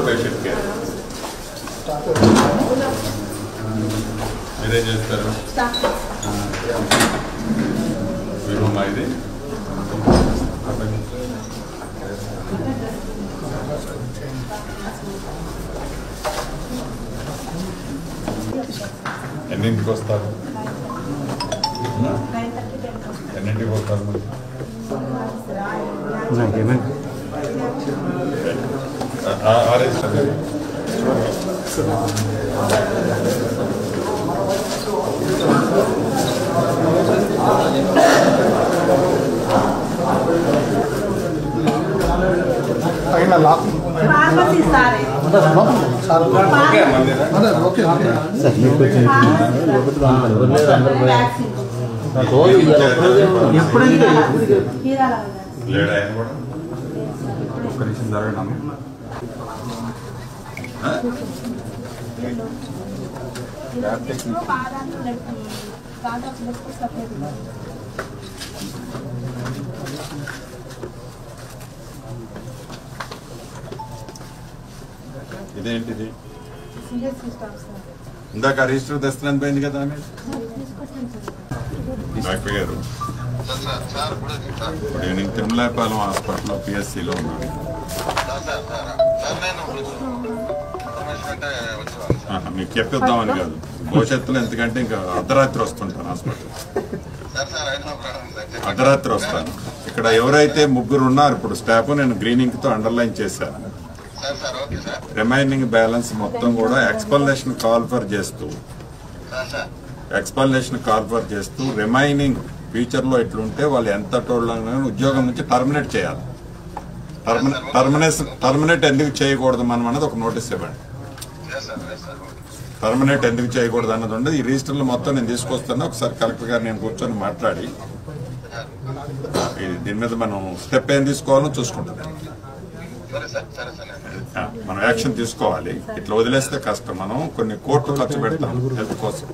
Patient care మీరేం చేస్తారు? Room ఇది ఎన్నింటికి వస్తారు? ఎన్నింటికి వస్తారు? లేడా ఆయన కూడా ఒక్క నిమిషం జరగడం ఇదేంటిది? ఇందాక రిజిస్టర్ తెస్తున్నాను పోయింది కదా ఆమె డాక్టర్ గారు. Good evening. తిరుమలాయపాలెం హాస్పిటల్లో పిఎస్సిలో ఉన్నాను. మీకు చెప్పిద్దామని కాదు, భవిష్యత్తులో ఎందుకంటే ఇంకా అర్ధరాత్రి వస్తుంటాను హాస్పిటల్. అర్ధరాత్రి వస్తాను. ఇక్కడ ఎవరైతే ముగ్గురు ఉన్నారు ఇప్పుడు స్టాఫ్, నేను గ్రీనింగ్ తో అండర్లైన్ చేశాను. రిమైనింగ్ బ్యాలెన్స్ మొత్తం కూడా ఎక్స్ప్లనేషన్ కాల్ఫర్ చేస్తూ రిమైనింగ్ ఫ్యూచర్ లో ఎట్లుంటే వాళ్ళు ఎంత ఉద్యోగం నుంచి టర్మినేట్ చేయాలి. టర్మినేట్ ఎందుకు చేయకూడదు మనం అన్నది ఒక నోటీస్ ఇవ్వండి. టర్మినేట్ ఎందుకు చేయకూడదు అన్నది ఉండదు. ఈ రిజిస్టర్లు మొత్తం నేను తీసుకొస్తాను. ఒకసారి కలెక్టర్ గారు నేను కూర్చొని మాట్లాడి దీని మీద మనం స్టెప్ ఏం తీసుకోవాలో చూసుకుంటాం. మనం యాక్షన్ తీసుకోవాలి. ఇట్లా వదిలేస్తే కష్టం. మనం కొన్ని కోట్లు ఖర్చు పెడతాం హెల్త్ కోసం.